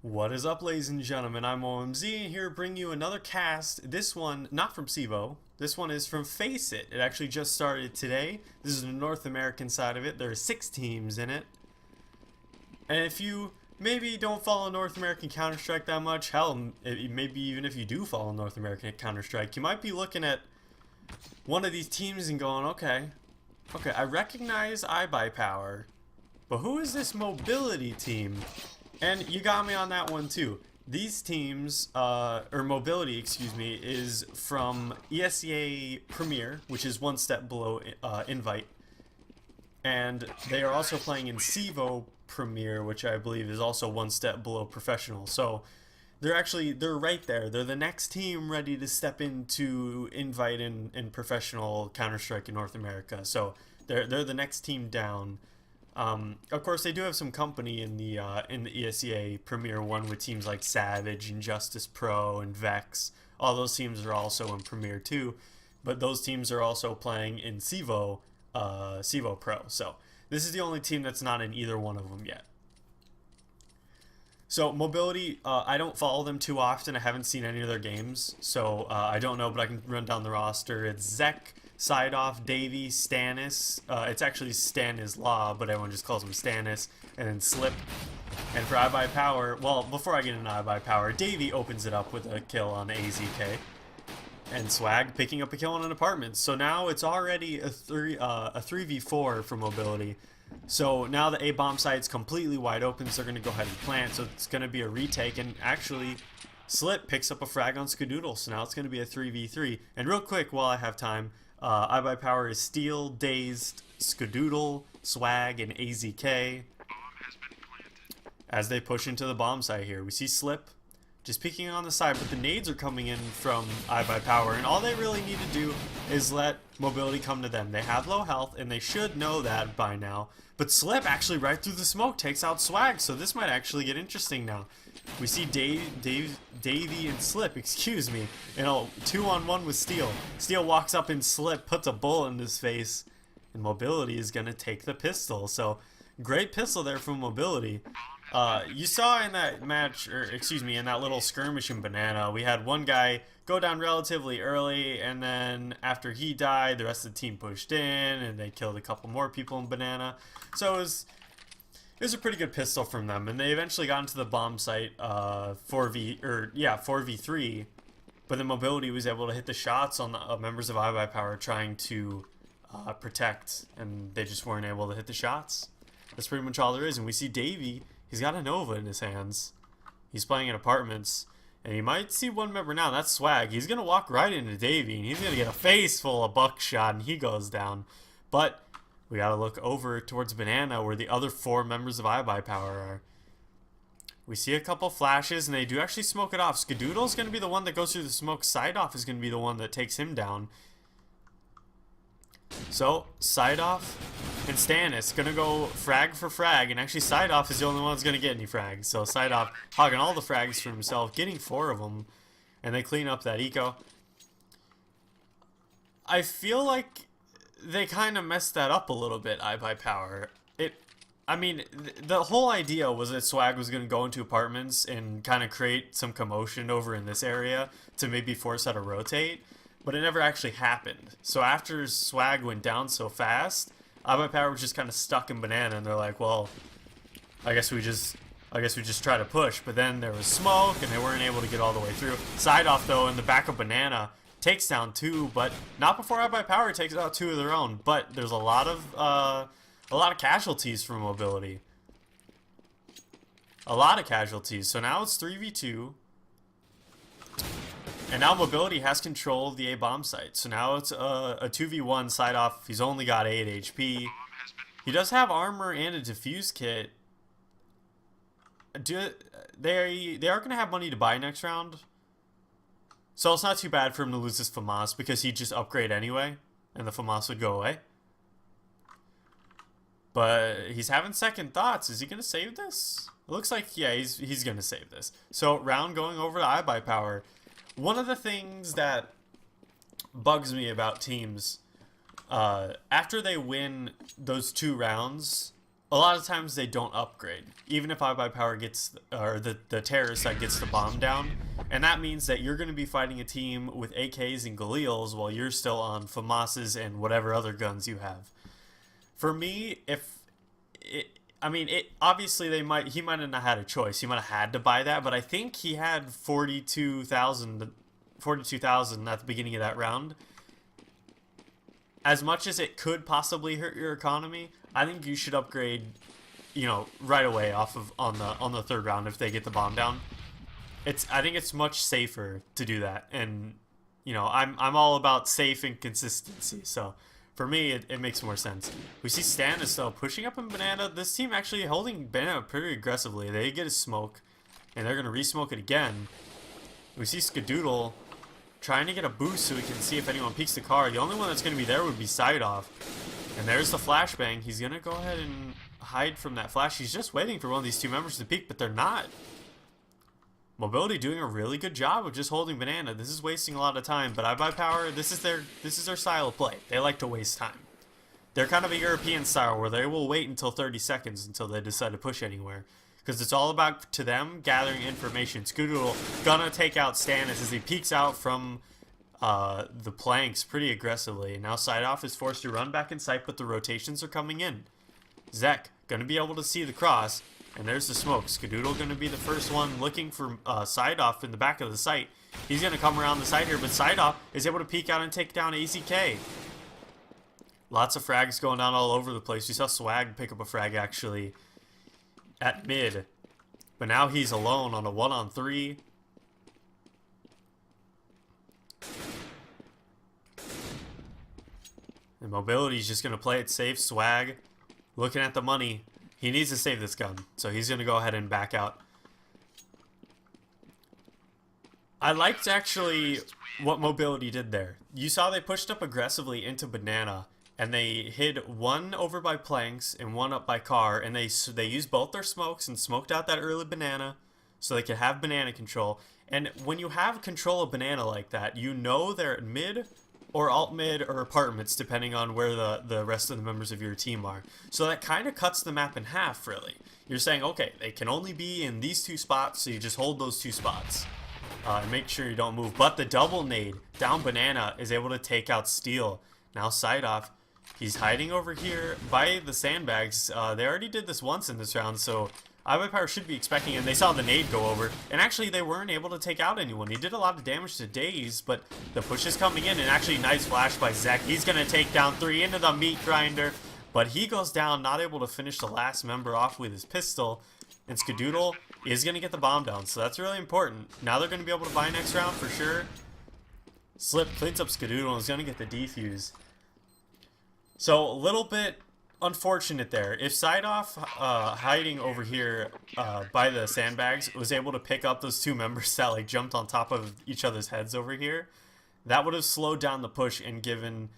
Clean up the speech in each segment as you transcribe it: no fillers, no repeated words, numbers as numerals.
What is up, ladies and gentlemen? I'm Ohmyzeus here to bring you another cast. This one, not from CSGO. This one is from Faceit. It actually just started today. This is the North American side of it. There are 6 teams in it. And if you maybe don't follow North American Counter-Strike that much, hell, maybe even if you do follow North American Counter-Strike, you might be looking at one of these teams and going, okay, I recognize IBUYPOWER, but who is this Mobility team? And you got me on that one too. These teams, or Mobility, excuse me, is from ESEA Premier, which is one step below Invite. And they are also playing in CSGO Premier, which I believe is also one step below Professional. So they're right there. They're the next team ready to step into Invite and Professional Counter-Strike in North America. So they're the next team down. Of course, they do have some company in the ESEA Premier 1 with teams like Savage, Injustice Pro, and Vex. All those teams are also in Premier 2, but those teams are also playing in CSGO Pro. So this is the only team that's not in either one of them yet. So Mobility, I don't follow them too often. I haven't seen any of their games, so I don't know, but I can run down the roster. It's Zek, Sideoff, Davey, Stannis. It's actually Stanislaw, but everyone just calls him Stannis. And then Slip. And for IBUYPOWER, well, before I get into IBUYPOWER, Davey opens it up with a kill on AZK. And Swag picking up a kill on an apartment. So now it's already a 3v4 for Mobility. So now the A-bomb site's completely wide open, so they're going to go ahead and plant. So it's going to be a retake, and actually Slip picks up a frag on Skadoodle. So now it's going to be a 3v3. And real quick, while I have time, IBUYPOWER is Steel, Dazed, Skadoodle, Swag, and AZK as they push into the bomb site here. We see Slip just peeking on the side, but the nades are coming in from IBUYPOWER, and all they really need to do is let Mobility come to them. They have low health, and they should know that by now. But Slip actually right through the smoke takes out Swag, so this might actually get interesting now. We see Davey and Slip, excuse me, in a 2-on-1 with Steel. Steel walks up and Slip puts a bullet in his face, and Mobility is going to take the pistol. So, great pistol there from Mobility. You saw in that match, or excuse me, in that little skirmish in Banana, we had one guy go down relatively early, and then after he died, the rest of the team pushed in, and they killed a couple more people in Banana. So it was a pretty good pistol from them, and they eventually got into the bomb site 4v3, but the Mobility was able to hit the shots on the members of IBUYPOWER trying to protect, and they just weren't able to hit the shots. That's pretty much all there is. And we see Davey, he's got a Nova in his hands. He's playing in apartments, and you might see one member now. That's Swag. He's gonna walk right into Davey, and he's gonna get a face full of buckshot, and he goes down. But we gotta look over towards Banana where the other 4 members of IBUYPOWER are. We see a couple flashes, and they do actually smoke it off. Skadoodle's gonna be the one that goes through the smoke. Sideoff is gonna be the one that takes him down. So, Sideoff and Stannis gonna go frag for frag, and actually Sideoff is the only one that's gonna get any frags. So Sideoff hogging all the frags for himself, getting 4 of them, and they clean up that eco. I feel like they kind of messed that up a little bit, IBUYPOWER. I mean, the whole idea was that Swag was going to go into apartments and kind of create some commotion over in this area to maybe force out a rotate, but it never actually happened. So after Swag went down so fast, IBUYPOWER was just kind of stuck in Banana, and they're like, well, I guess we just try to push. But then there was smoke, and they weren't able to get all the way through. Sideoff, though, in the back of Banana, takes down 2, but not before IBUYPOWER takes out 2 of their own. But there's a lot of casualties from Mobility. A lot of casualties. So now it's 3v2. And now Mobility has control of the A-bomb site. So now it's a 2v1. Sideoff, he's only got 8 HP. He does have armor and a defuse kit. They are going to have money to buy next round. So it's not too bad for him to lose this FAMAS, because he'd just upgrade anyway, and the FAMAS would go away. But he's having second thoughts. Is he going to save this? It looks like, yeah, he's going to save this. So round going over to IBUYPOWER. One of the things that bugs me about teams, after they win those 2 rounds, a lot of times they don't upgrade. Even if IBUYPOWER gets, or the terrorist side gets the bomb down, and that means that you're going to be fighting a team with AKs and Galils while you're still on FAMASs and whatever other guns you have. For me, obviously he might have not had a choice. He might have had to buy that, but I think he had 42,000 at the beginning of that round. As much as it could possibly hurt your economy, I think you should upgrade, you know, right away off of on the third round if they get the bomb down. I think it's much safer to do that, and you know, I'm all about safe and consistency. So for me, it makes more sense. We see Stannis though pushing up in Banana. This team actually holding Banana pretty aggressively. They get a smoke, and they're gonna re-smoke it again. We see Skadoodle trying to get a boost so we can see if anyone peeks the car. The only one that's going to be there would be Side Off. And there's the flashbang. He's going to go ahead and hide from that flash. He's just waiting for one of these two members to peek, but they're not. Mobility doing a really good job of just holding Banana. This is wasting a lot of time, but IBUYPOWER, this is their style of play. They like to waste time. They're kind of a European style where they will wait until 30 seconds until they decide to push anywhere. Because it's all about, to them, gathering information. Skadoodle gonna take out Stannis as he peeks out from the planks pretty aggressively. And now Side Off is forced to run back in sight, but the rotations are coming in. Zek gonna be able to see the cross, and there's the smoke. Skadoodle gonna be the first one looking for Side Off in the back of the site. He's gonna come around the side here, but Side Off is able to peek out and take down AZK. Lots of frags going down all over the place. We saw Swag pick up a frag actually at mid, but now he's alone on a 1-on-3. And Mobility's just gonna play it safe. Swag looking at the money. He needs to save this gun, so he's gonna go ahead and back out. I liked actually what Mobility did there. You saw they pushed up aggressively into Banana, and they hid one over by planks and one up by car, and they used both their smokes and smoked out that early Banana so they could have Banana control. And when you have control of Banana like that, you know they're at mid or alt mid or apartments depending on where the rest of the members of your team are. So that kind of cuts the map in half, really. You're saying, okay, they can only be in these two spots, so you just hold those two spots. And make sure you don't move. But the double nade down Banana is able to take out Steel. Now Side Off. He's hiding over here by the sandbags. They already did this once in this round, so IBUYPOWER should be expecting it. And they saw the nade go over, and actually they weren't able to take out anyone. He did a lot of damage to Daze, but the push is coming in, and actually nice flash by Zek. He's going to take down 3 into the meat grinder, but he goes down, not able to finish the last member off with his pistol, and Skadoodle is going to get the bomb down, so that's really important. Now they're going to be able to buy next round for sure. Slip cleans up Skadoodle and is going to get the defuse. So a little bit unfortunate there. If Side Off hiding over here by the sandbags was able to pick up those two members that like jumped on top of each other's heads over here, that would have slowed down the push and given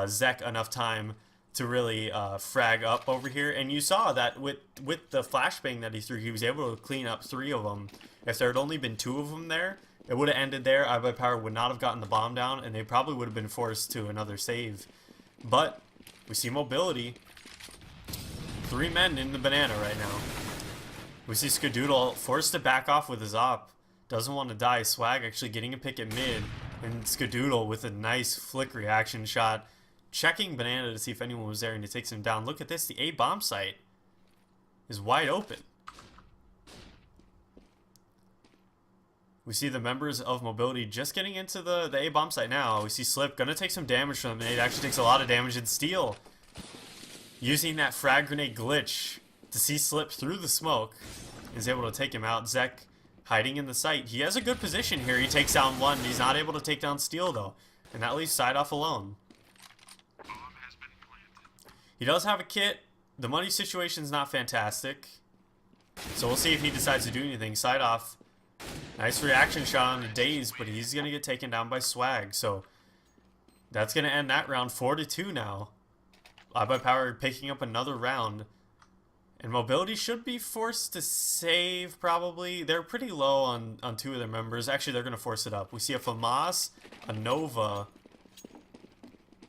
Zek enough time to really frag up over here. And you saw that with the flashbang that he threw, he was able to clean up 3 of them. If there had only been 2 of them there, it would have ended there. IBUYPOWER would not have gotten the bomb down, and they probably would have been forced to another save. But we see Mobility. 3 men in the Banana right now. We see Skadoodle forced to back off with his op. Doesn't want to die. Swag actually getting a pick at mid. And Skadoodle with a nice flick reaction shot. Checking Banana to see if anyone was there, and he takes him down. Look at this. The A bomb site is wide open. We see the members of Mobility just getting into the A bomb site now. We see Slip gonna take some damage from him. It actually takes a lot of damage, and Steel using that frag grenade glitch to see Slip through the smoke is able to take him out. Zek hiding in the site. He has a good position here. He takes down 1. He's not able to take down Steel though, and that leaves Side Off alone. He does have a kit. The money situation's not fantastic, so we'll see if he decides to do anything. Side Off. Nice reaction shot on the Daze, but he's going to get taken down by Swag. So that's going to end that round 4-2 now. IBUYPOWER picking up another round. And Mobility should be forced to save probably. They're pretty low on 2 of their members. Actually, they're going to force it up. We see a FAMAS, a Nova,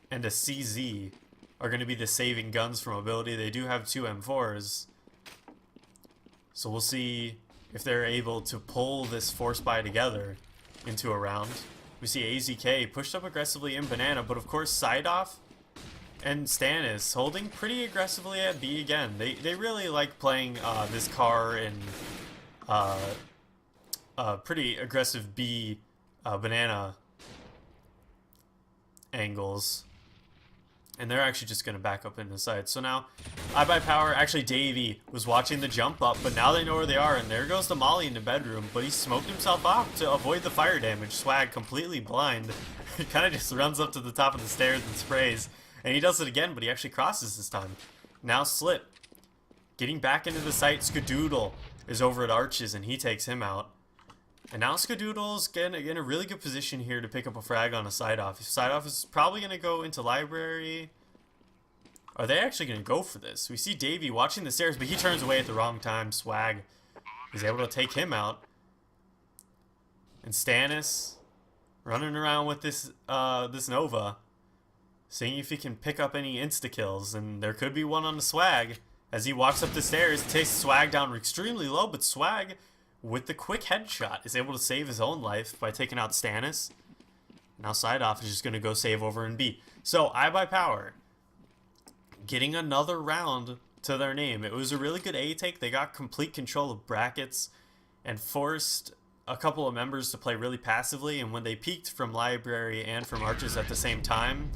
and a CZ are going to be the saving guns from Mobility. They do have 2 M4s. So we'll see if they're able to pull this force buy together into a round. We see AZK pushed up aggressively in Banana, but of course Sideoff and Stannis holding pretty aggressively at B again. They really like playing this car in pretty aggressive B Banana angles. And they're actually just going to back up into side. So now, IBUYPOWER, actually Davey was watching the jump up, but now they know where they are, and there goes the Molly in the bedroom, but he smoked himself off to avoid the fire damage. Swag, completely blind, he kind of just runs up to the top of the stairs and sprays, and he does it again, but he actually crosses this time. Now Slip, getting back into the site. Skadoodle is over at Arches, and he takes him out. And now Skadoodle's in a really good position here to pick up a frag on a Sideoff. Sideoff is probably going to go into Library. Are they actually going to go for this? We see Davey watching the stairs, but he turns away at the wrong time. Swag is able to take him out. And Stannis running around with this this Nova, seeing if he can pick up any insta-kills. And there could be one on the Swag. As he walks up the stairs, takes Swag down extremely low, but Swag, with the quick headshot, is able to save his own life by taking out Stannis. Now Sideoff is just going to go save over in B. So IBUYPOWER getting another round to their name. It was a really good A take. They got complete control of brackets and forced a couple of members to play really passively. And when they peaked from Library and from Arches at the same time,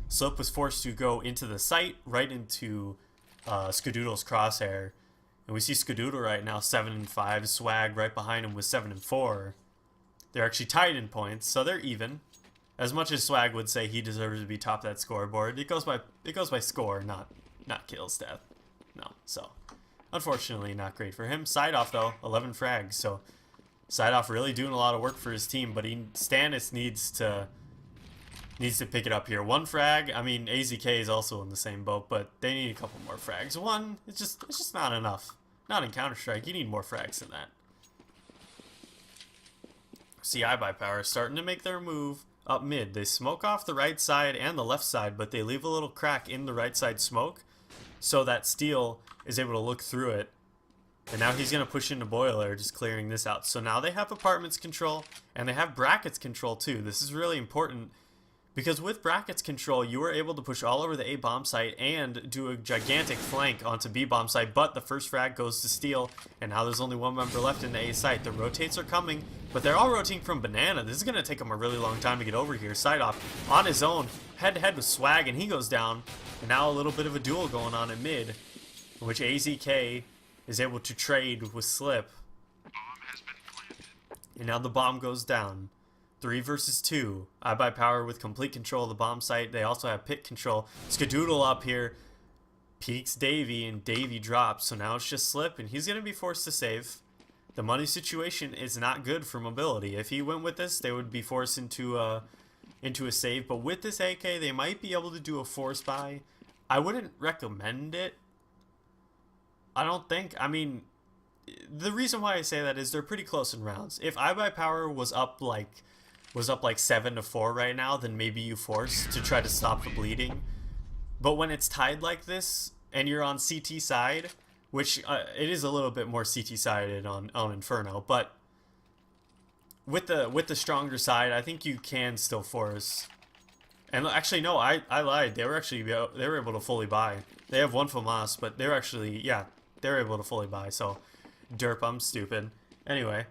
Slip was forced to go into the site, right into Skadoodle's crosshair. And we see Skadoodle right now 7-5, Swag right behind him with 7-4. They're actually tied in points, so they're even. As much as Swag would say he deserves to be top that scoreboard, it goes by score, not kills, death. No, so unfortunately not great for him. Sideoff though, 11 frags, so Sideoff really doing a lot of work for his team, but Stannis needs to pick it up here. 1 frag. I mean, AZK is also in the same boat, but they need a couple more frags. 1, it's just not enough. Not in Counter-Strike. You need more frags than that. See IBUYPOWER starting to make their move up mid. They smoke off the right side and the left side, but they leave a little crack in the right side smoke so that Steel is able to look through it. And now he's going to push into Boiler, just clearing this out. So now they have Apartments control, and they have Brackets control too. This is really important, because with Brackets control, you were able to push all over the A bomb site and do a gigantic flank onto B bomb site, but the first frag goes to Steel, and now there's only 1 member left in the A site. The rotates are coming, but they're all rotating from Banana. This is going to take him a really long time to get over here. Sideoff on his own, head-to-head with Swag, and he goes down. And now a little bit of a duel going on at mid, in which AZK is able to trade with Slip. And now the bomb goes down. 3 versus 2. IBUYPOWER with complete control of the bomb site. They also have pit control. Skadoodle up here peeks Davey, and Davey drops. So now it's just Slip, and he's going to be forced to save. The money situation is not good for Mobility. If he went with this, they would be forced into a save. But with this AK, they might be able to do a force buy. I wouldn't recommend it. I don't think. I mean, the reason why I say that is they're pretty close in rounds. If IBUYPOWER was up like 7-4 right now, then maybe you force to try to stop the bleeding. But when it's tied like this and you're on CT side, which it is a little bit more CT sided on Inferno, but with the stronger side, I think you can still force. And actually, no, I lied. They were able to fully buy. They have 1 FAMAS, but they're actually, yeah, they're able to fully buy. So, derp, I'm stupid. Anyway.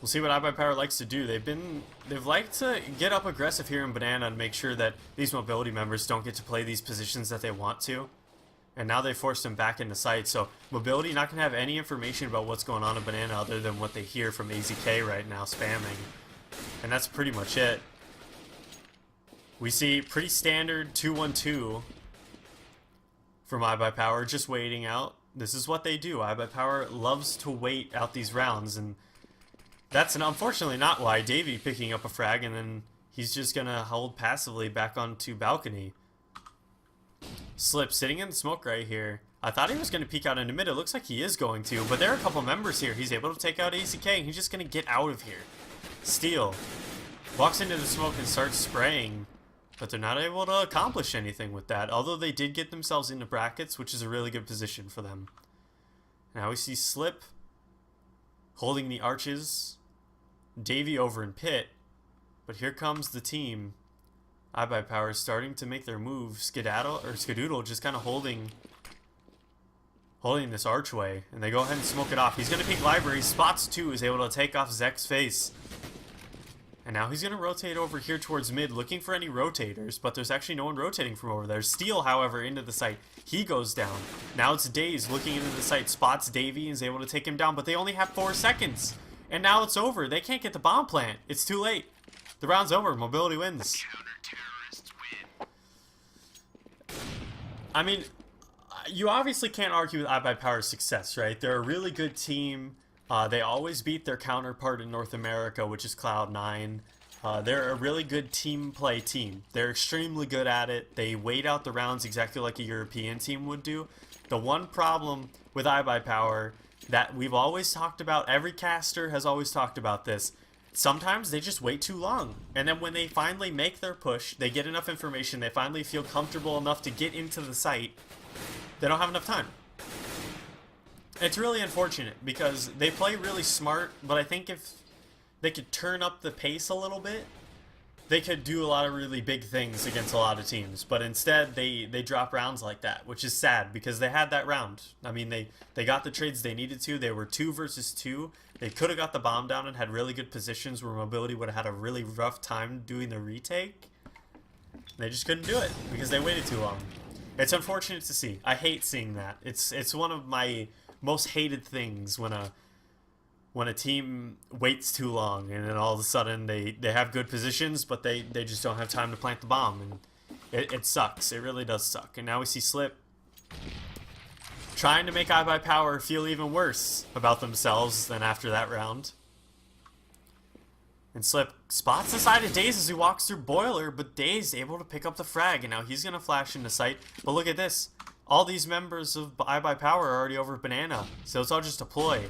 We'll see what IBUYPOWER likes to do. They've liked to get up aggressive here in Banana and make sure that these Mobility members don't get to play these positions that they want to. And now they forced them back into sight. So Mobility not going to have any information about what's going on in Banana other than what they hear from AZK right now spamming. And that's pretty much it. We see pretty standard 2-1-2 from IBUYPOWER, just waiting out. This is what they do. IBUYPOWER loves to wait out these rounds, and that's unfortunately not why. Davey picking up a frag, and then he's just going to hold passively back onto balcony. Slip sitting in the smoke right here. I thought he was going to peek out into mid. It looks like he is going to, but there are a couple members here. He's able to take out AZK, and he's just going to get out of here. Steel walks into the smoke and starts spraying But they're not able to accomplish anything with that. Although they did get themselves into brackets, which is a really good position for them. Now we see Slip holding the arches. Davy over in pit. But here comes the team. IBUYPOWER starting to make their move. Skadoodle just kind of holding this archway. And they go ahead and smoke it off. He's going to peek library. Spots 2. Is able to take off Zek's face. And now he's going to rotate over here towards mid, looking for any rotators, but there's actually no one rotating from over there. Steel, however, into the site. He goes down. Now it's Daze looking into the site, spots Davy, and is able to take him down, but they only have 4 seconds. And now it's over. They can't get the bomb plant. It's too late. The round's over. Mobility wins. I mean, you obviously can't argue with IBUYPOWER's success, right? They're a really good team. They always beat their counterpart in North America, which is Cloud9. They're a really good team play team. They're extremely good at it. They wait out the rounds exactly like a European team would do. The one problem with IBUYPOWER that we've always talked about, every caster has always talked about this, sometimes they just wait too long. And then when they finally make their push, they get enough information, they finally feel comfortable enough to get into the site, they don't have enough time. It's really unfortunate because they play really smart, but I think if they could turn up the pace a little bit, they could do a lot of really big things against a lot of teams. But instead, they drop rounds like that, which is sad because they had that round. I mean, they got the trades they needed to. They were 2 versus 2. They could have got the bomb down and had really good positions where Mobility would have had a really rough time doing the retake. They just couldn't do it because they waited too long. It's unfortunate to see. I hate seeing that. It's one of my most hated things when a team waits too long and then all of a sudden they have good positions but they just don't have time to plant the bomb, and it sucks. It really does suck. And now we see Slip trying to make IBUYPOWER feel even worse about themselves than after that round. And Slip spots the side of Daze as he walks through Boiler, but Daze able to pick up the frag, and now he's going to flash into sight. But look at this. All these members of IBUYPOWER are already over Banana, so it's all just a ploy.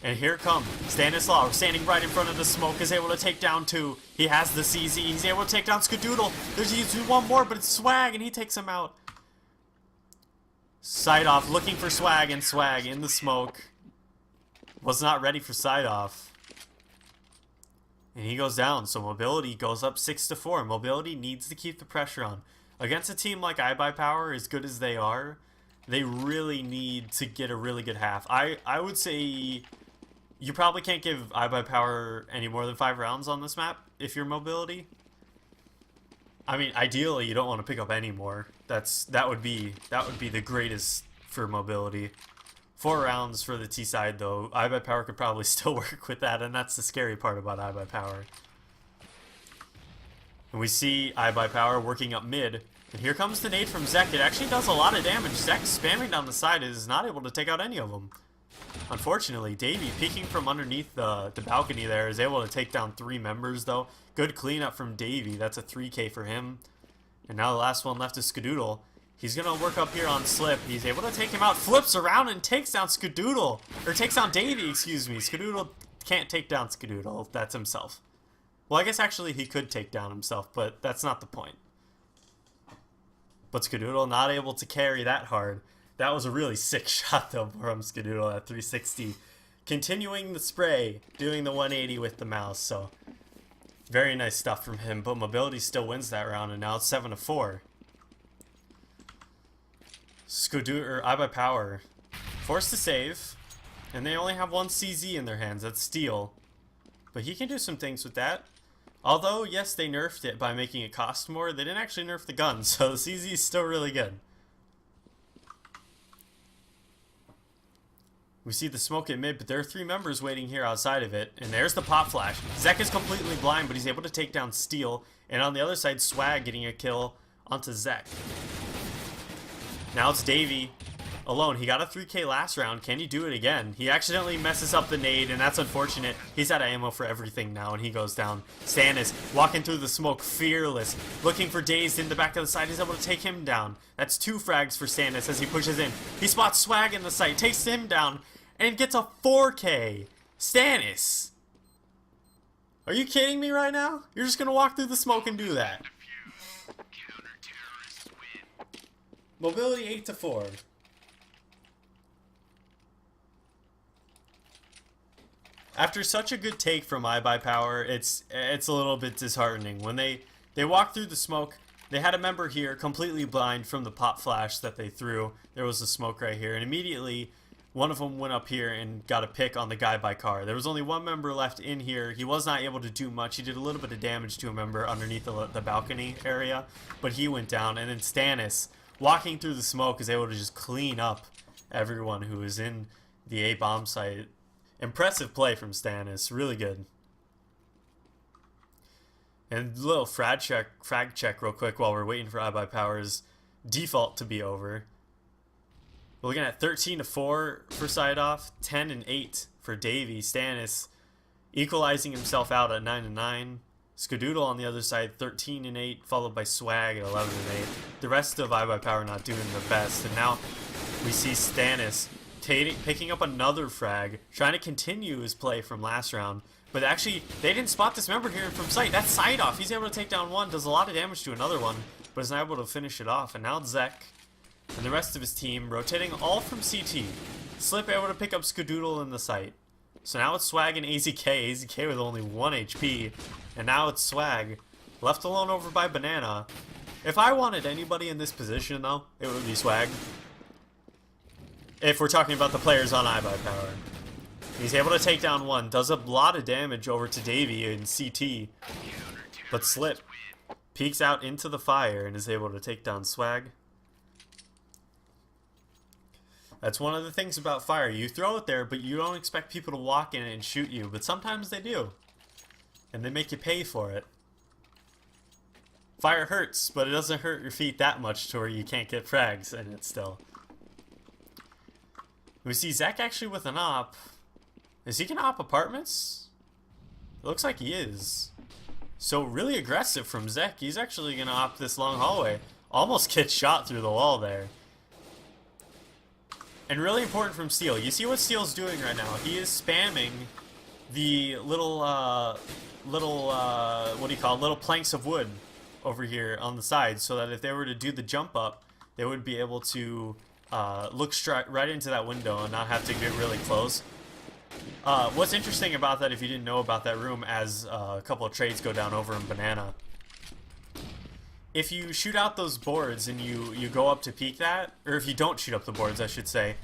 And here come Stanislaw, standing right in front of the smoke, is able to take down 2. He has the CZ, he's able to take down Skadoodle. There's one more, but it's Swag, and he takes him out. Side off, looking for Swag, and Swag in the smoke. Was not ready for side off. And he goes down, so Mobility goes up 6-4. Mobility needs to keep the pressure on. Against a team like IBUYPOWER, as good as they are, they really need to get a really good half. I would say you probably can't give IBUYPOWER any more than 5 rounds on this map if you're Mobility. I mean, ideally, you don't want to pick up any more. That would be the greatest for Mobility. 4 rounds for the T side, though. IBUYPOWER could probably still work with that, and that's the scary part about IBUYPOWER. And we see IBUYPOWER working up mid. And here comes the nade from Zek. It actually does a lot of damage. Zek spamming down the side is not able to take out any of them. Unfortunately, Davy peeking from underneath the balcony there is able to take down 3 members, though. Good cleanup from Davy. That's a 3K for him. And now the last one left is Skadoodle. He's going to work up here on Slip. He's able to take him out, flips around, and takes down Skadoodle. Or takes down Davy, excuse me. Skadoodle can't take down Skadoodle. That's himself. Well, I guess actually he could take down himself, but that's not the point. But Skadoodle not able to carry that hard. That was a really sick shot, though, from Skadoodle at 360. Continuing the spray, doing the 180 with the mouse, so very nice stuff from him. But Mobility still wins that round, and now it's 7-4. IBUYPOWER forced to save, and they only have 1 CZ in their hands. That's Steel. But he can do some things with that. Although, yes, they nerfed it by making it cost more, they didn't actually nerf the gun, so the CZ is still really good. We see the smoke at mid, but there are 3 members waiting here outside of it, and there's the pop flash. Zek is completely blind, but he's able to take down Steel, and on the other side, Swag getting a kill onto Zek. Now it's Davy alone. He got a 3K last round. Can he do it again? He accidentally messes up the nade, and that's unfortunate. He's out of ammo for everything now, and he goes down. Stannis walking through the smoke, fearless, looking for Dazed in the back of the side. He's able to take him down. That's 2 frags for Stannis as he pushes in. He spots Swag in the site, takes him down, and gets a 4K. Stannis! Are you kidding me right now? You're just going to walk through the smoke and do that? Mobility 8-4. After such a good take from IBUYPOWER, it's a little bit disheartening. When they walked through the smoke, they had a member here completely blind from the pop flash that they threw. There was a smoke right here, and immediately one of them went up here and got a pick on the guy by car. There was only one member left in here. He was not able to do much. He did a little bit of damage to a member underneath the balcony area, but he went down. And then Stannis, walking through the smoke, is able to just clean up everyone who is in the A bomb site. Impressive play from Stannis. Really good. And a little frag check real quick while we're waiting for IBUYPOWER's default to be over. We're looking at 13-4 for Sideoff, 10-8 for Davey. Stannis equalizing himself out at 9-9. Skadoodle on the other side, 13-8, followed by Swag at 11-8. The rest of IBUYPOWER not doing the best. And now we see Stannis picking up another frag, trying to continue his play from last round. But actually, they didn't spot this member here from sight. That's Sideoff. He's able to take down one, does a lot of damage to another one, but is not able to finish it off. And now Zek and the rest of his team rotating all from CT. Slip able to pick up Skadoodle in the site. So now it's Swag and AZK. AZK with only 1 HP. And now it's Swag, left alone over by Banana. If I wanted anybody in this position, though, it would be Swag. If we're talking about the players on IBUYPOWER. He's able to take down one, does a lot of damage over to Davey in CT. But Slip peeks out into the fire and is able to take down Swag. That's one of the things about fire. You throw it there, but you don't expect people to walk in it and shoot you. But sometimes they do. And they make you pay for it. Fire hurts, but it doesn't hurt your feet that much to where you can't get frags in it still. We see Zek actually with an op. Is he gonna op apartments? It looks like he is. So really aggressive from Zek. He's actually gonna op this long hallway. Almost gets shot through the wall there. And really important from Steel. You see what Steel's doing right now. He is spamming the little little planks of wood over here on the side, so that if they were to do the jump up, they would be able to look right into that window and not have to get really close. What's interesting about that, if you didn't know about that room, as a couple of trades go down over in Banana, if you shoot out those boards and you go up to peek that, or if you don't shoot up the boards, I should say,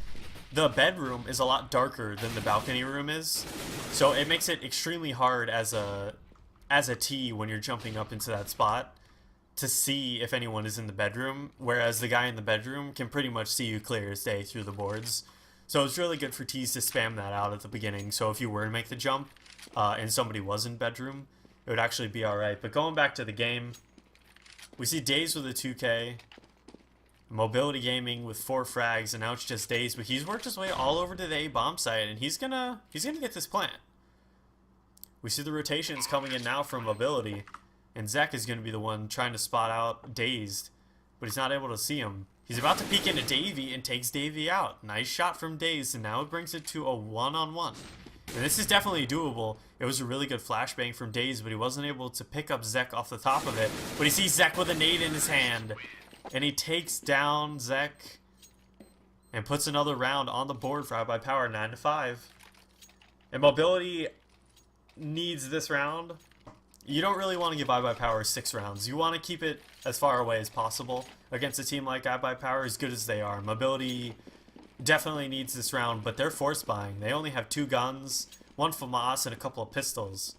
the bedroom is a lot darker than the balcony room is, so it makes it extremely hard as a T when you're jumping up into that spot to see if anyone is in the bedroom, whereas the guy in the bedroom can pretty much see you clear as day through the boards. So it's really good for T's to spam that out at the beginning, so if you were to make the jump and somebody was in bedroom, it would actually be alright. But going back to the game, we see Daze with a 2K, Mobility Gaming with 4 frags, and now it's just Daze, but he's worked his way all over to the A bomb site, and he's gonna get this plant. We see the rotations coming in now from Mobility, and Zek is gonna be the one trying to spot out Dazed, but he's not able to see him. He's about to peek into Davey and takes Davey out. Nice shot from Dazed, and now it brings it to a 1-on-1. And this is definitely doable. It was a really good flashbang from Dazed, but he wasn't able to pick up Zek off the top of it. But he sees Zek with a nade in his hand, and he takes down Zek and puts another round on the board for IBUYPOWER, 9-5. And Mobility needs this round. You don't really want to give IBUYPOWER 6 rounds. You want to keep it as far away as possible against a team like IBUYPOWER, as good as they are. Mobility definitely needs this round, but they're force buying. They only have 2 guns, 1 FAMAS, and a couple of pistols.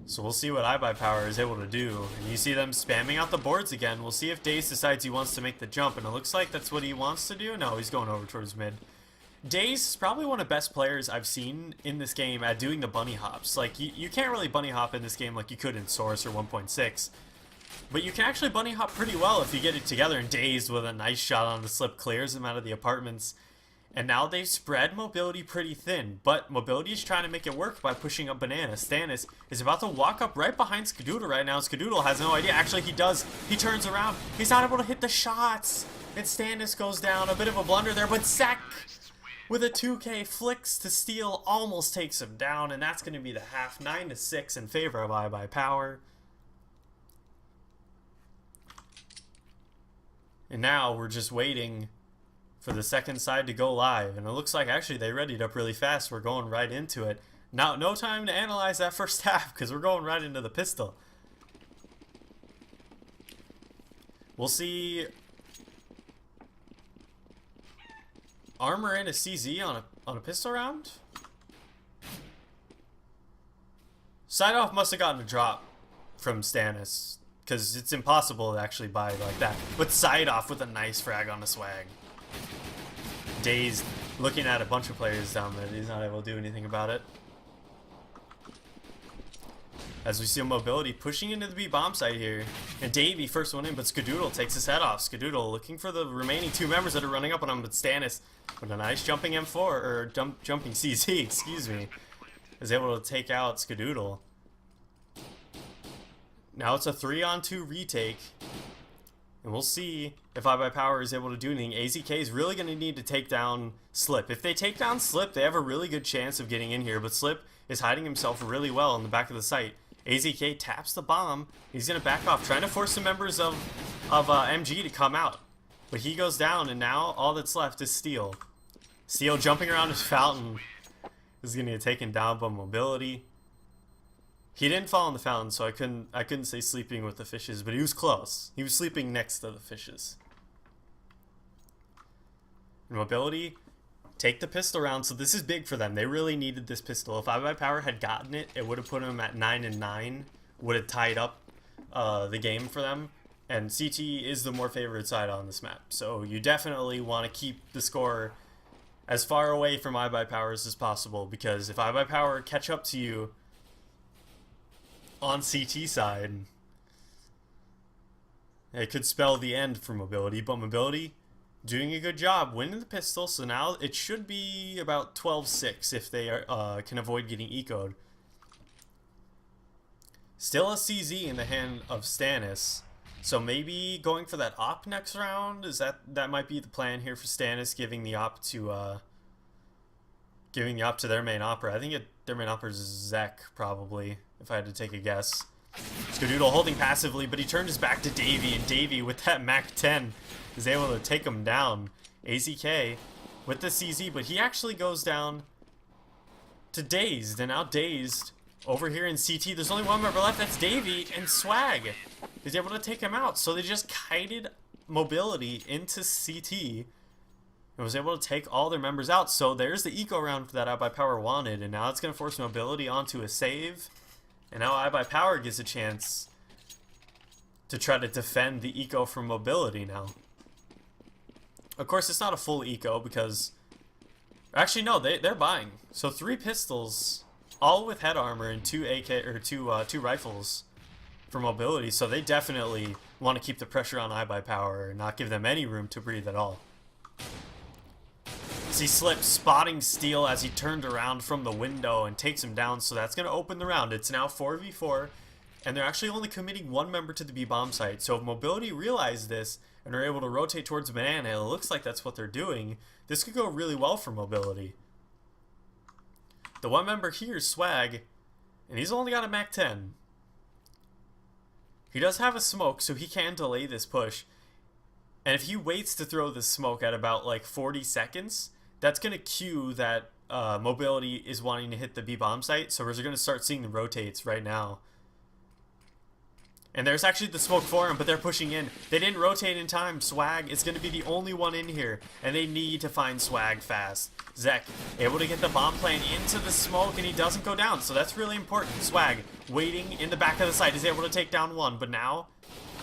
So we'll see what IBUYPOWER is able to do. And you see them spamming out the boards again. We'll see if Daze decides he wants to make the jump, and it looks like that's what he wants to do. No, he's going over towards mid. Daze is probably one of the best players I've seen in this game at doing the bunny hops. Like, you can't really bunny hop in this game like you could in Source or 1.6. But you can actually bunny hop pretty well if you get it together, and Dazed with a nice shot on the slip clears him out of the apartments. And now they've spread Mobility pretty thin, but Mobility is trying to make it work by pushing up Banana. Stannis is about to walk up right behind Skadoodle right now. Skadoodle has no idea. Actually, he does. He turns around. He's not able to hit the shots. And Stannis goes down. A bit of a blunder there, but Zek with a 2K flicks to steal, almost takes him down, and that's going to be the half, 9-6 in favor of IBUYPOWER. And now we're just waiting for the second side to go live. And it looks like actually they readied up really fast. We're going right into it. Now, no time to analyze that first half because we're going right into the pistol. We'll see armor and a CZ on a pistol round. Side off must have gotten a drop from Stannis because it's impossible to actually buy like that. But side off with a nice frag on the swag. Dazed, looking at a bunch of players down there. He's not able to do anything about it. As we see a Mobility pushing into the B bomb site here. And Davey first one in, but Skadoodle takes his head off. Skadoodle looking for the remaining two members that are running up on him, but Stannis with a nice jumping M4, or jumping CZ, excuse me, is able to take out Skadoodle. Now it's a 3-on-2 retake. And we'll see if IBUYPOWER is able to do anything. AZK is really going to need to take down Slip. If they take down Slip, they have a really good chance of getting in here, but Slip is hiding himself really well in the back of the site. AZK taps the bomb. He's going to back off, trying to force the members of MG to come out. But he goes down, and now all that's left is Steel. Steel jumping around his fountain is going to get taken down by Mobility. He didn't fall in the fountain, so I couldn't say sleeping with the fishes, but he was close. He was sleeping next to the fishes. And Mobility take the pistol round, so this is big for them. They really needed this pistol. If IBUYPOWER had gotten it, it would have put them at 9-9, would have tied up the game for them. And CT is the more favored side on this map, so you definitely want to keep the score as far away from IBUYPOWER as possible, because if IBUYPOWER catch up to you on CT side, it could spell the end for Mobility, but Mobility doing a good job winning the pistol, so now it should be about 12-6 if they can avoid getting ecoed. Still a CZ in the hand of Stannis, so maybe going for that op next round. Is that might be the plan here for Stannis, giving the op to their main opera. I think their main opera is Zek, probably, if I had to take a guess. Skadoodle holding passively, but he turned his back to Davey, and Davey with that Mac 10 is able to take him down. AZK with the CZ, but he actually goes down to Dazed, and now Dazed over here in CT. There's only one member left, that's Davey, and Swag is able to take him out. So they just kited Mobility into CT and was able to take all their members out. So there's the eco round that IBUYPOWER wanted, and now it's going to force Mobility onto a save. And now IBUYPOWER gets a chance to try to defend the eco from Mobility now. Of course, it's not a full eco because... Actually, no, they're buying. So 3 pistols, all with head armor, and 2 AK or two rifles for Mobility. So they definitely want to keep the pressure on IBUYPOWER and not give them any room to breathe at all. See Slip spotting Steel as he turned around from the window and takes him down, so that's going to open the round. It's now 4v4, and they're actually only committing 1 member to the B bomb site. So if Mobility realize this and are able to rotate towards Banana, it looks like that's what they're doing. This could go really well for Mobility. The 1 member here is Swag, and he's only got a Mac 10. He does have a smoke, so he can delay this push. And if he waits to throw the smoke at about like 40 seconds, that's going to cue that Mobility is wanting to hit the B bomb site. So we're going to start seeing the rotates right now. And there's actually the smoke for him, but they're pushing in. They didn't rotate in time. Swag is going to be the only one in here, and they need to find Swag fast. Zek able to get the bomb plane into the smoke, and he doesn't go down, so that's really important. Swag waiting in the back of the site is able to take down 1, but now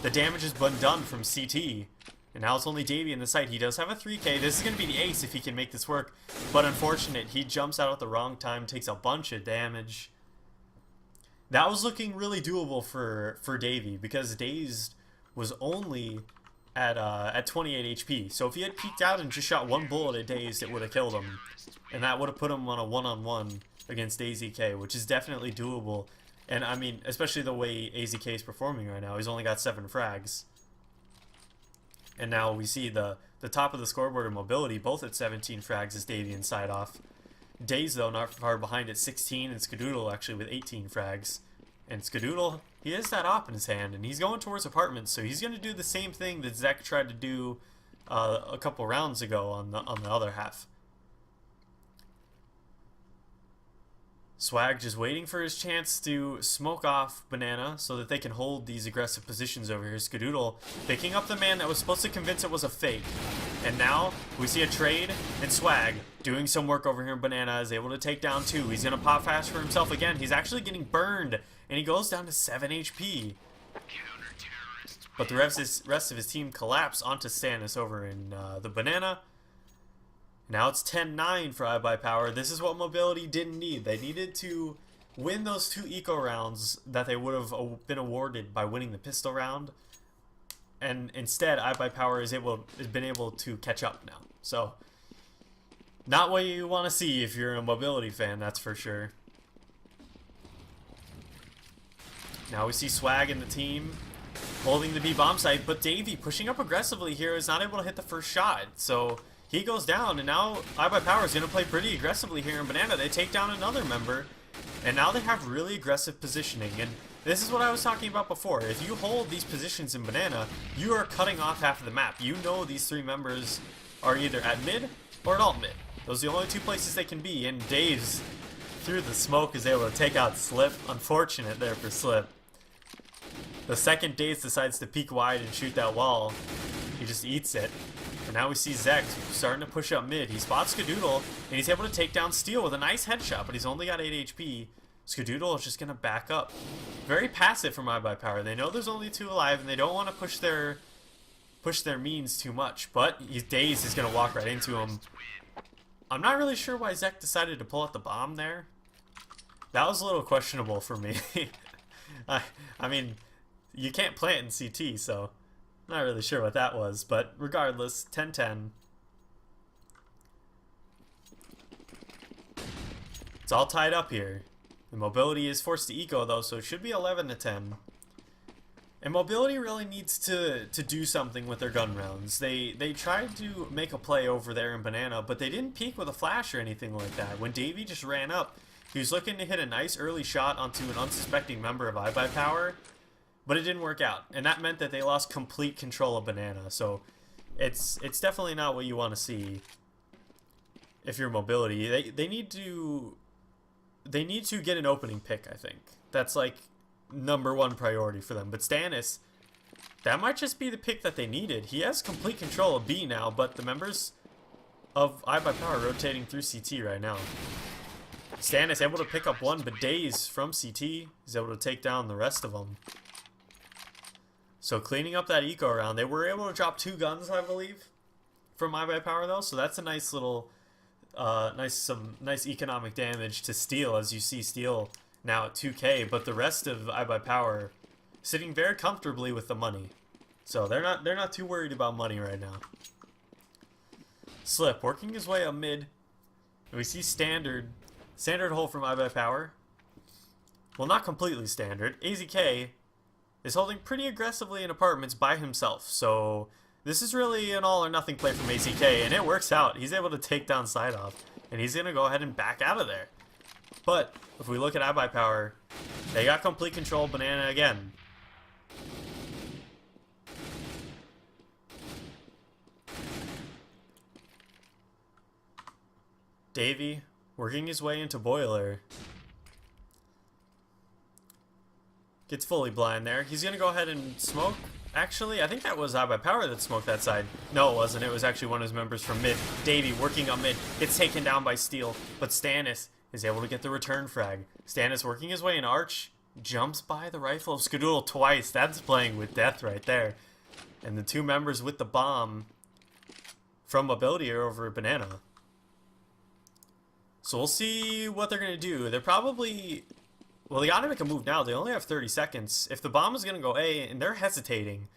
the damage has been done from CT. And now it's only Davey in the site. He does have a 3K. This is going to be the ace if he can make this work. But unfortunate, he jumps out at the wrong time, takes a bunch of damage. That was looking really doable for Davey, because Dazed was only at 28 HP. So if he had peeked out and just shot 1 bullet at Dazed, it would have killed him. And that would have put him on a 1-on-1 against AZK, which is definitely doable. And I mean, especially the way AZK is performing right now. He's only got 7 frags. And now we see the top of the scoreboard of Mobility, both at 17 frags as Davey and Side Off. Daze, though, not far behind at 16, and Skadoodle actually with 18 frags. And Skadoodle, he has that op in his hand, and he's going towards apartments, so he's going to do the same thing that Zek tried to do a couple rounds ago on the other half. Swag just waiting for his chance to smoke off Banana so that they can hold these aggressive positions over here. Skadoodle picking up the man that was supposed to convince it was a fake. And now we see a trade, and Swag doing some work over here. Banana is able to take down 2. He's going to pop fast for himself again. He's actually getting burned, and he goes down to 7 HP. But the rest of his team collapse onto Stannis over in the Banana. Now it's 10-9 for IBUYPOWER. This is what Mobility didn't need. They needed to win those 2 eco rounds that they would have been awarded by winning the pistol round. And instead, IBUYPOWER has been able to catch up now. So, not what you want to see if you're a Mobility fan, that's for sure. Now we see Swag and the team holding the B bomb site, but Davey pushing up aggressively here is not able to hit the first shot. So he goes down, and now IBUYPOWER is going to play pretty aggressively here in Banana. They take down another member, and now they have really aggressive positioning. And this is what I was talking about before. If you hold these positions in Banana, you are cutting off half of the map. You know these 3 members are either at mid or at alt mid. Those are the only 2 places they can be, and Dave's through the smoke is able to take out Slip. Unfortunate there for Slip. The second Daze decides to peek wide and shoot that wall, he just eats it. And now we see Zek starting to push up mid. He spots Skadoodle, and he's able to take down Steel with a nice headshot, but he's only got 8 HP. Skadoodle is just going to back up. Very passive from IBUYPOWER. They know there's only 2 alive, and they don't want to push their means too much. But Daze is going to walk right into him. I'm not really sure why Zek decided to pull out the bomb there. That was a little questionable for me. I mean, you can't plant in CT, so I'm not really sure what that was. But regardless, 10-10. It's all tied up here. The Mobility is forced to eco, though, so it should be 11-10. And Mobility really needs to do something with their gun rounds. They tried to make a play over there in Banana, but they didn't peek with a flash or anything like that. When Davey just ran up, he was looking to hit a nice early shot onto an unsuspecting member of IBUYPOWER, but it didn't work out. And that meant that they lost complete control of Banana. So it's definitely not what you want to see if you're Mobility. They need to get an opening pick, I think. That's like #1 priority for them. But Stannis, that might just be the pick that they needed. He has complete control of B now, but the members of IBUYPOWER are rotating through CT right now. Stannis able to pick up 1, but Daze from CT is able to take down the rest of them. So cleaning up that eco round, they were able to drop 2 guns, I believe, from IBUYPOWER though. So that's a nice little, some nice economic damage to Steel, as you see Steel now at 2K. But the rest of IBUYPOWER sitting very comfortably with the money, so they're not too worried about money right now. Slip working his way up mid. We see standard hold from IBUYPOWER. Well, not completely standard. AZK is holding pretty aggressively in apartments by himself. So this is really an all or nothing play from AZK, and it works out. He's able to take down side off, and he's going to go ahead and back out of there. But if we look at IBUYPOWER, they got complete control of Banana again. Davey working his way into Boiler. Gets fully blind there. He's going to go ahead and smoke. Actually, I think that was IBUYPOWER that smoked that side. No, it wasn't. It was actually one of his members from mid. Davey working on mid. Gets taken down by Steel. But Stannis is able to get the return frag. Stannis working his way in Arch. Jumps by the rifle of Skadoodle twice. That's playing with death right there. And the 2 members with the bomb from Mobility are over at Banana. So we'll see what they're going to do. They're probably... Well, they got to make a move now. They only have 30 seconds. If the bomb is going to go A and they're hesitating,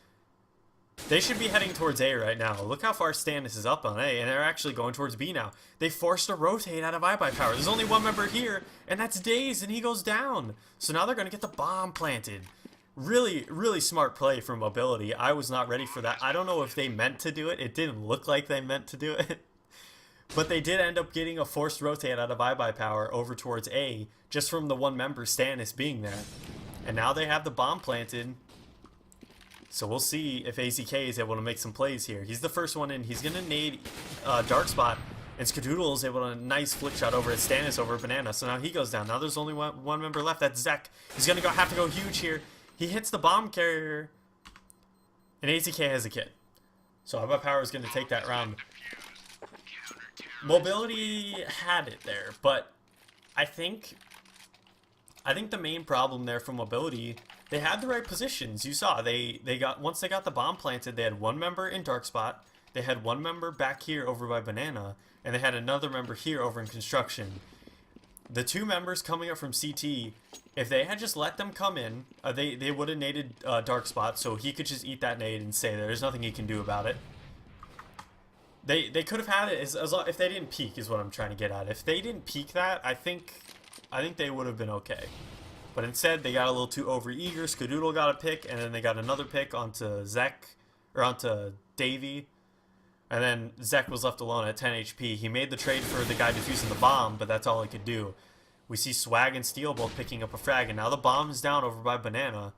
they should be heading towards A right now. Look how far Stannis is up on A, and they're actually going towards B now. They forced a rotate out of IBUYPOWER. There's only 1 member here, and that's Daze, and he goes down. So now they're going to get the bomb planted. Really, really smart play from Mobility. I was not ready for that. I don't know if they meant to do it. It didn't look like they meant to do it. But they did end up getting a forced rotate out of IBUYPOWER over towards A, just from the 1 member Stannis being there. And now they have the bomb planted. So we'll see if AZK is able to make some plays here. He's the first one in. He's going to nade Dark Spot. And Skadoodle is able to nice flick shot over at Stannis over Banana. So now he goes down. Now there's only one member left. That's Zek. He's going to have to go huge here. He hits the bomb carrier. And AZK has a kit. So IBUYPOWER is going to take that round. Mobility had it there. But I think the main problem there for Mobility, they had the right positions. You saw once they got the bomb planted, they had one member in Dark Spot, they had one member back here over by Banana, and they had another member here over in Construction. The two members coming up from CT, if they had just let them come in, they would have naded Dark Spot, so he could just eat that nade and say there's nothing he can do about it. They could have had it as long, if they didn't peek is what I'm trying to get at. If they didn't peek that, I think they would have been okay. But instead, they got a little too overeager. Skadoodle got a pick, and then they got another pick onto Zek, or onto Davey. And then Zek was left alone at 10 HP. He made the trade for the guy defusing the bomb, but that's all he could do. We see Swag and Steel both picking up a frag, and now the bomb is down over by Banana.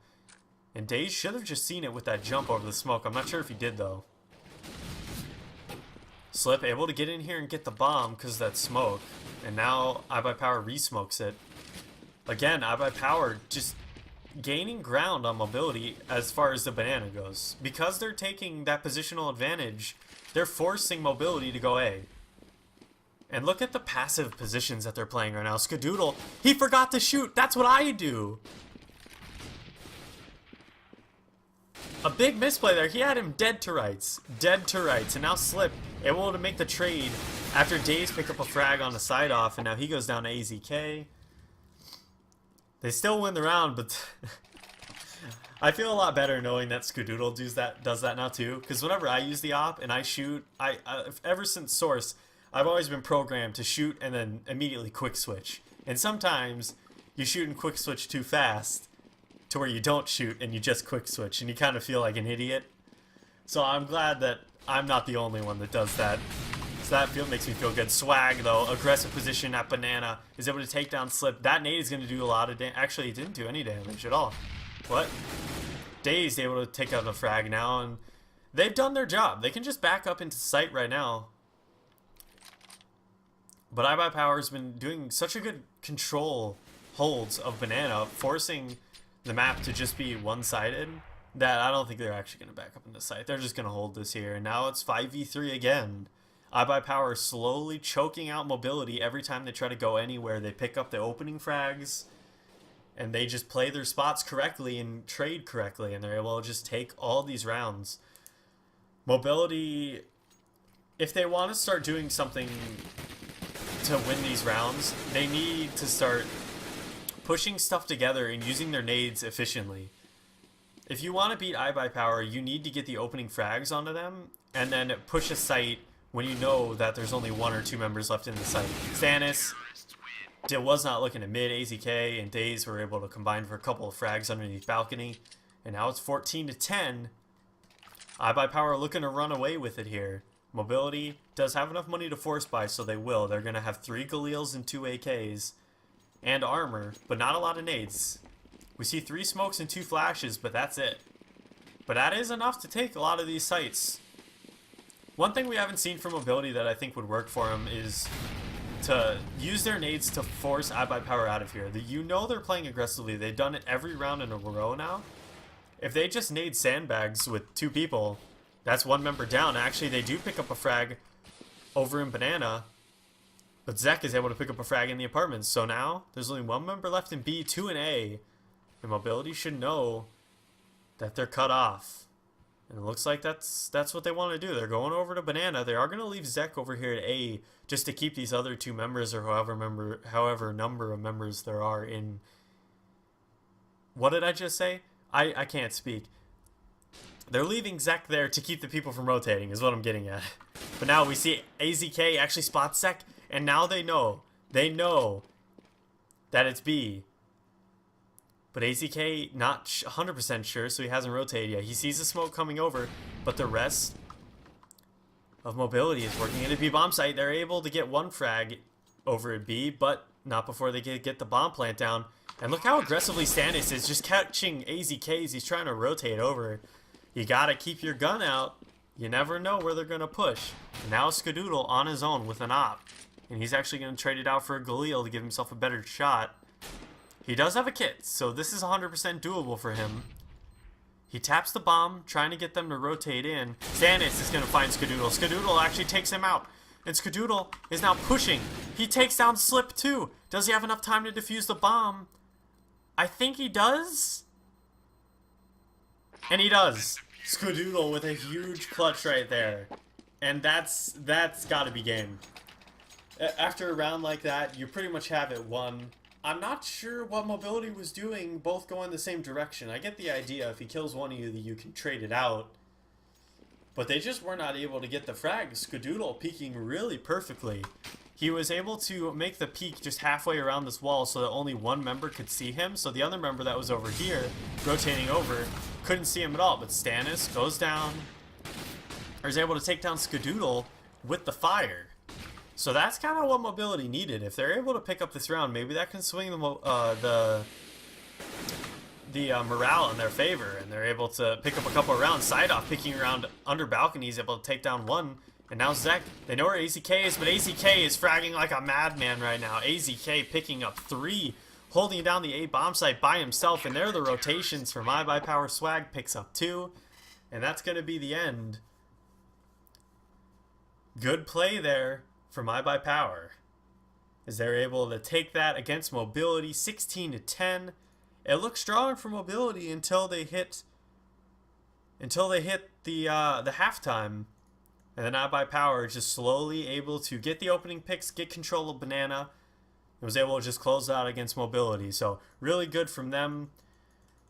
And Daze should have just seen it with that jump over the smoke. I'm not sure if he did, though. Slip able to get in here and get the bomb because of that smoke. And now IBUYPOWER re-smokes it. Again, IBUYPOWER just gaining ground on Mobility as far as the Banana goes. Because they're taking that positional advantage, they're forcing Mobility to go A. And look at the passive positions that they're playing right now. Skadoodle, he forgot to shoot. That's what I do. A big misplay there. He had him dead to rights. Dead to rights. And now Slip able to make the trade after Daze picked up a frag on the side off. And now he goes down to AZK. They still win the round, but I feel a lot better knowing that Skadoodle does that now too. Because whenever I use the op and I shoot, ever since Source, I've always been programmed to shoot and then immediately quick switch. And sometimes you shoot and quick switch too fast to where you don't shoot and you just quick switch and you kind of feel like an idiot. So I'm glad that I'm not the only one that does that. So that makes me feel good. Swag, though, aggressive position at Banana, is able to take down Slip. That nade is going to do a lot of damage. Actually, it didn't do any damage at all. What? Dazed able to take out the frag now, and they've done their job. They can just back up into sight right now. But IBUYPOWER has been doing such a good control holds of Banana, forcing the map to just be one-sided, that I don't think they're actually going to back up into sight. They're just going to hold this here, and now it's 5v3 again. IBUYPOWER slowly choking out Mobility every time they try to go anywhere. They pick up the opening frags, and they just play their spots correctly and trade correctly, and they're able to just take all these rounds. Mobility, if they want to start doing something to win these rounds, they need to start pushing stuff together and using their nades efficiently. If you want to beat IBUYPOWER, you need to get the opening frags onto them, and then push a site when you know that there's only one or two members left in the site. Stannis was not looking at mid. AZK and Daze were able to combine for a couple of frags underneath balcony. And now it's 14-10. IBUYPOWER looking to run away with it here. Mobility does have enough money to force buy, so they will. They're going to have 3 Galils and 2 AKs. And armor, but not a lot of nades. We see 3 smokes and 2 flashes, but that's it. But that is enough to take a lot of these sites. One thing we haven't seen from Mobility that I think would work for them is to use their nades to force IBUYPOWER out of here. You know they're playing aggressively. They've done it every round in a row now. If they just nade sandbags with 2 people, that's 1 member down. Actually, they do pick up a frag over in Banana, but Zek is able to pick up a frag in the apartments. So now there's only 1 member left in B, 2 in A, and Mobility should know that they're cut off. And it looks like that's what they want to do. They're going over to Banana. They are going to leave Zek over here at A just to keep these other 2 members or however number of members there are in. What did I just say? I can't speak. They're leaving Zek there to keep the people from rotating is what I'm getting at. But now we see AZK actually spots Zek, and now they know. They know that it's B. But AZK not 100% sure, so he hasn't rotated yet. He sees the smoke coming over, but the rest of Mobility is working at a B bomb site. They're able to get 1 frag over at B, but not before they get the bomb plant down. And look how aggressively Stannis is just catching AZKs. He's trying to rotate over. You gotta keep your gun out. You never know where they're gonna push. And now Skadoodle on his own with an op. And he's actually gonna trade it out for a Galil to give himself a better shot. He does have a kit, so this is 100% doable for him. He taps the bomb, trying to get them to rotate in. Stannis is gonna find Skadoodle. Skadoodle actually takes him out. And Skadoodle is now pushing. He takes down Slip too. Does he have enough time to defuse the bomb? I think he does. And he does. Skadoodle with a huge clutch right there. And that's gotta be game. After a round like that, you pretty much have it won. I'm not sure what Mobility was doing, both going the same direction. I get the idea, if he kills one of you, you can trade it out. But they just were not able to get the frag. Skadoodle peeking really perfectly. He was able to make the peek just halfway around this wall so that only one member could see him. So the other member that was over here, rotating over, couldn't see him at all. But Stannis goes down, or is able to take down Skadoodle with the fire. So that's kind of what Mobility needed. If they're able to pick up this round, maybe that can swing the morale in their favor, and they're able to pick up a couple of rounds. Side off picking around under balconies, able to take down one. And now Zek, they know where AZK is, but AZK is fragging like a madman right now. AZK picking up 3, holding down the A bomb site by himself, and there are the rotations from IBUYPOWER. Swag picks up 2, and that's going to be the end. Good play there from IBUYPOWER, as they're able to take that against Mobility, 16-10. It looked strong for Mobility until they hit the halftime. And then IBUYPOWER just slowly able to get the opening picks, get control of Banana, and was able to just close out against Mobility. So really good from them.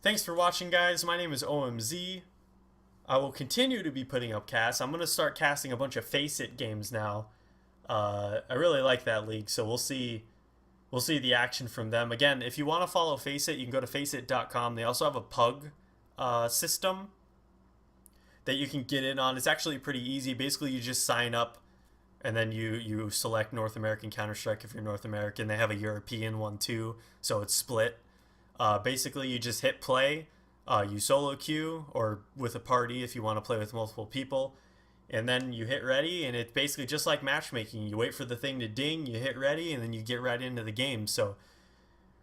Thanks for watching, guys. My name is OMZ. I will continue to be putting up casts. I'm going to start casting a bunch of Faceit games now. I really like that league, so we'll see the action from them. Again, if you want to follow Faceit, you can go to Faceit.com. They also have a pug system that you can get in on. It's actually pretty easy. Basically, you just sign up, and then you select North American Counter-Strike if you're North American. They have a European one too, so it's split. Basically, you just hit play, you solo queue, or with a party if you want to play with multiple people, and then you hit ready, and it's basically just like matchmaking. You wait for the thing to ding, you hit ready, and then you get right into the game. So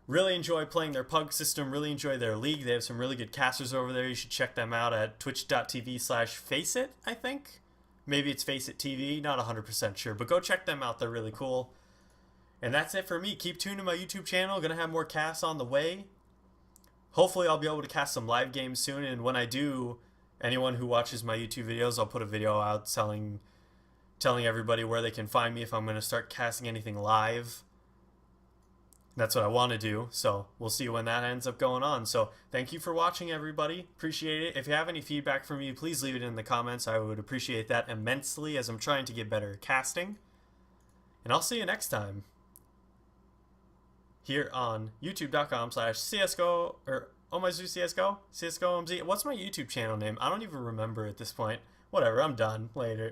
really enjoy playing their pug system, really enjoy their league. They have some really good casters over there. You should check them out at twitch.tv/Faceit, I think. Maybe it's Faceit TV, not 100% sure, but go check them out. They're really cool. And that's it for me. Keep tuned to my YouTube channel. Gonna have more casts on the way. Hopefully I'll be able to cast some live games soon, and when I do, anyone who watches my YouTube videos, I'll put a video out telling everybody where they can find me if I'm going to start casting anything live. That's what I want to do, so we'll see when that ends up going on. So thank you for watching, everybody. Appreciate it. If you have any feedback from me, please leave it in the comments. I would appreciate that immensely, as I'm trying to get better at casting. And I'll see you next time here on youtube.com/CSGO, or Ohmyzeus CSGO? CSGO OMZ? What's my YouTube channel name? I don't even remember at this point. Whatever, I'm done. Later.